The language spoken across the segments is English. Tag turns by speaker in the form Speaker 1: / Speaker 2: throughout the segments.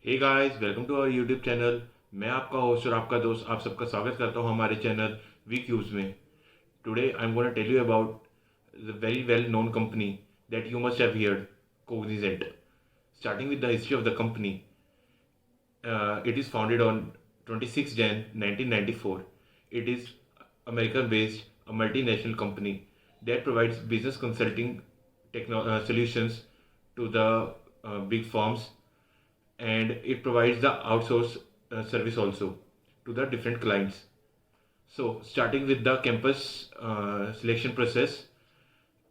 Speaker 1: Hey guys, welcome to our YouTube channel. मैं आपका host और आपका दोस्त आप सबका स्वागत करता हूं हमारे चैनल वी क्यूब्स में। Today I am gonna tell you about the very well known company that you must have heard, Cognizant. Starting with the history of the company, it is founded on 26 Jan 1994. It is American-based, a multinational company that provides business consulting solutions to the big firms, and it provides the outsource service also to the different clients. So, starting with the campus selection process,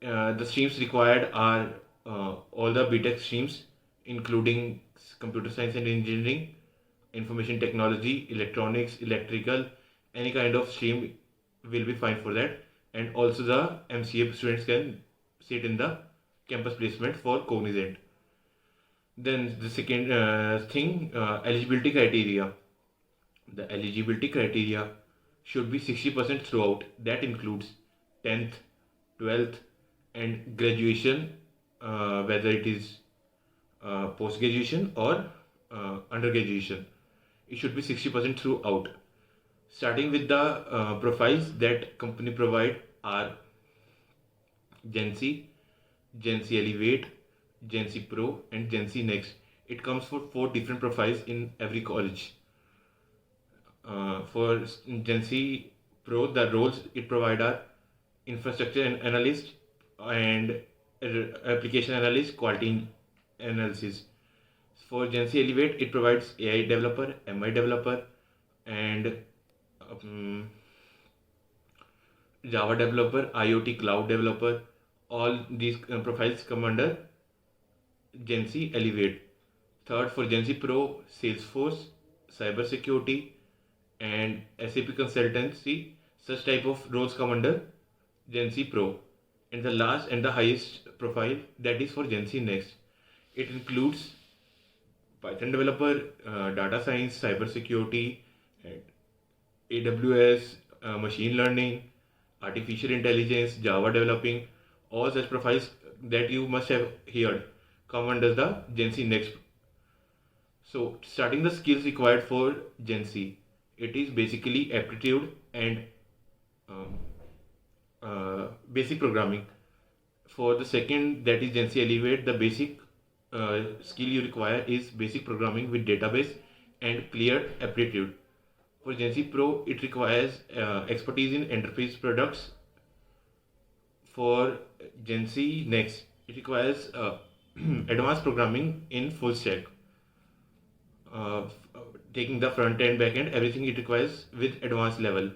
Speaker 1: the streams required are all the BTech streams, including computer science and engineering, information technology, electronics, electrical, any kind of stream will be fine for that. And also the MCA students can sit in the campus placement for Cognizant. Then the second thing, eligibility criteria. The eligibility criteria should be 60% throughout. That includes 10th, 12th, and graduation, whether it is post graduation or undergraduation. It should be 60% throughout. Starting with the profiles that company provide are Gen C, Gen C Elevate, Gen C Pro, and Gen C Next. It comes for 4 different profiles in every college. For Gen C Pro, the roles it provides are infrastructure analyst and application analyst, quality analysis. For Gen Z Elevate, it provides AI developer, MI developer, and um, Java developer, IoT cloud developer. All these profiles come under Gen Z Elevate. Third, for Gen Z Pro, Salesforce, cybersecurity, and SAP consultancy. Such type of roles come under Gen Z Pro. And the last and the highest profile, that is for Gen Z Next. It includes Python developer, data science, cybersecurity, and AWS, machine learning, artificial intelligence, Java developing. All such profiles that you must have heard come under the Gen Z Next. So, starting the skills required for Gen Z, it is basically aptitude and um, basic programming. For the second, that is Gen Z Elevate, the basic skill you require is basic programming with database and clear aptitude. For Gen Z Pro, it requires expertise in enterprise products. For Gen Z Next, it requires advanced programming in full stack, uh, taking the front end, back end, everything it requires with advanced level.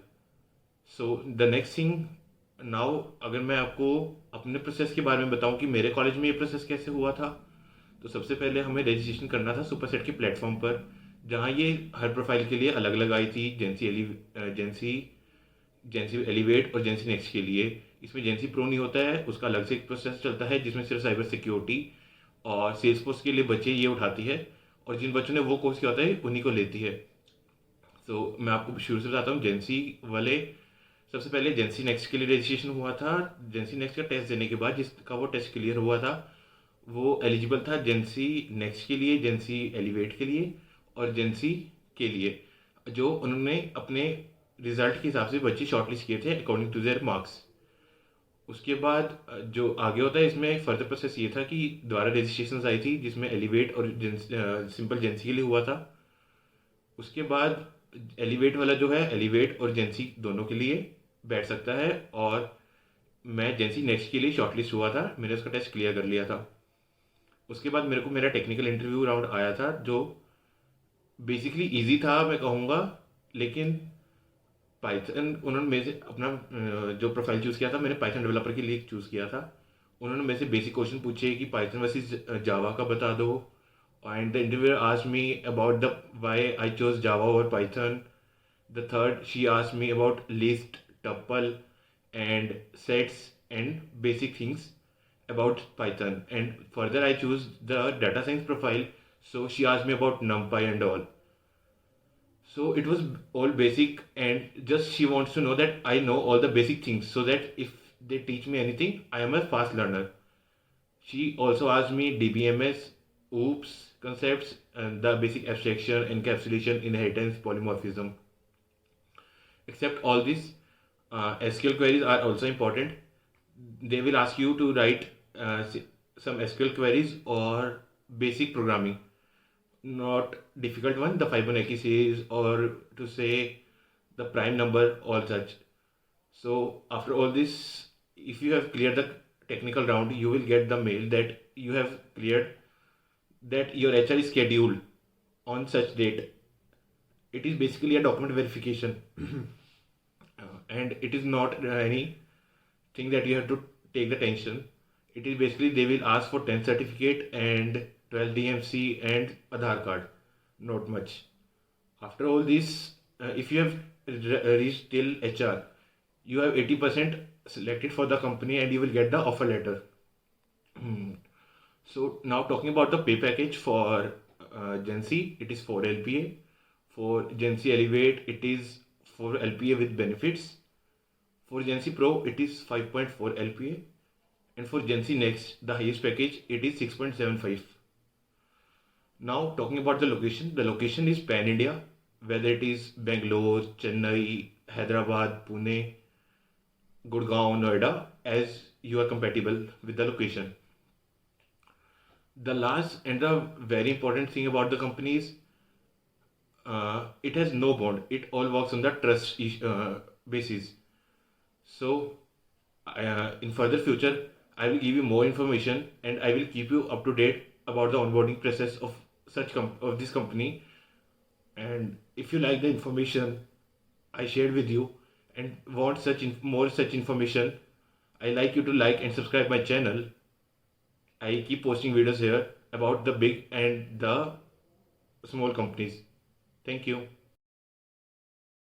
Speaker 1: So the next thing now, अगर मैं आपको अपने process के बारे में बताऊं कि मेरे कॉलेज में ये प्रोसेस कैसे हुआ था, तो सबसे पहले हमें रजिस्ट्रेशन करना था सुपरसेट के प्लेटफॉर्म पर, जहां ये हर प्रोफाइल के लिए अलग अलग आई थी। जेंसी जेंसी एलिवेट और जेंसी नेक्स्ट के लिए इसमें जेंसी प्रो नहीं होता है, उसका अलग से एक प्रोसेस चलता है जिसमें सिर्फ साइबर सिक्योरिटी और सेल्स फोर्स के लिए बच्चे ये उठाती है, और जिन बच्चों ने वो कोर्स किया होता है उन्हीं को लेती है। तो मैं आपको शुरू से बताता हूँ। जेंसी वाले सबसे पहले जेंसी नेक्स्ट के लिए रजिस्ट्रेशन हुआ था। जेंसी नेक्स्ट का टेस्ट देने के बाद जिसका वो टेस्ट क्लियर हुआ था, वो एलिजिबल था जेंसी नेक्स्ट के लिए, जेंसी एलिवेट के लिए और जेंसी के लिए, जो उन्होंने अपने रिजल्ट के हिसाब से बच्चे शॉर्टलिस्ट किए थे अकॉर्डिंग टू देयर मार्क्स। उसके बाद जो आगे होता है, इसमें फर्दर प्रोसेस ये था कि दोबारा रजिस्ट्रेशन आई थी जिसमें एलिवेट और सिंपल जेंसी के लिए हुआ था। उसके बाद एलिवेट वाला जो है, एलिवेट और जेंसी दोनों के लिए बैठ सकता है, और मैं जेंसी नेक्स्ट के लिए शॉर्टलिस्ट हुआ था, मैंने उसका टेस्ट क्लियर कर लिया था। उसके बाद मेरे को मेरा टेक्निकल इंटरव्यू राउंड आया था, जो बेसिकली इजी था मैं कहूँगा, लेकिन पाइथन उन्होंने मेरे से अपना जो प्रोफाइल चूज़ किया था, मैंने पाइथन डेवलपर के लिए चूज़ किया था। उन्होंने मेरे से बेसिक क्वेश्चन पूछे कि पाइथन वर्सेस जावा का बता दो, and the interviewer asked me about the why I chose Java over Python. The third, she asked me about list, tuple, and sets and basic things about Python. And further, I choose the data science profile. So she asked me about NumPy and all. So it was all basic, and just she wants to know that I know all the basic things, so that if they teach me anything, I am a fast learner. She also asked me DBMS, OOPS concepts, the basic abstraction, encapsulation, inheritance, polymorphism. Except all these, SQL queries are also important. They will ask you to write some SQL queries or basic programming, not difficult one, the Fibonacci series, or to say the prime number, all such. So after all this, if you have cleared the technical round, you will get the mail that you have cleared, that your HR is scheduled on such date. It is basically a document verification, and it is not any thing that you have to take the tension. It is basically they will ask for 10 certificate and 12 DMC and Aadhaar card. Not much. After all this, if you have reached till HR, you have 80% selected for the company and you will get the offer letter. So now talking about the pay package for Gen C, it is 4 LPA. For Gen C Elevate, it is 4 LPA with benefits. For Gen C Pro, it is 5.4 LPA. And for Gen Z Next, the highest package, it is 6.75. Now talking about the location is pan India, whether it is Bangalore, Chennai, Hyderabad, Pune, Gurgaon, Noida, as you are compatible with the location. The last and the very important thing about the company is it has no bond. It all works on the trust basis. So in further future, I will give you more information and I will keep you up to date about the onboarding process of of this company. And if you like the information I shared with you and want more such information, I like you to like and subscribe my channel. I keep posting videos here about the big and the small companies. Thank you.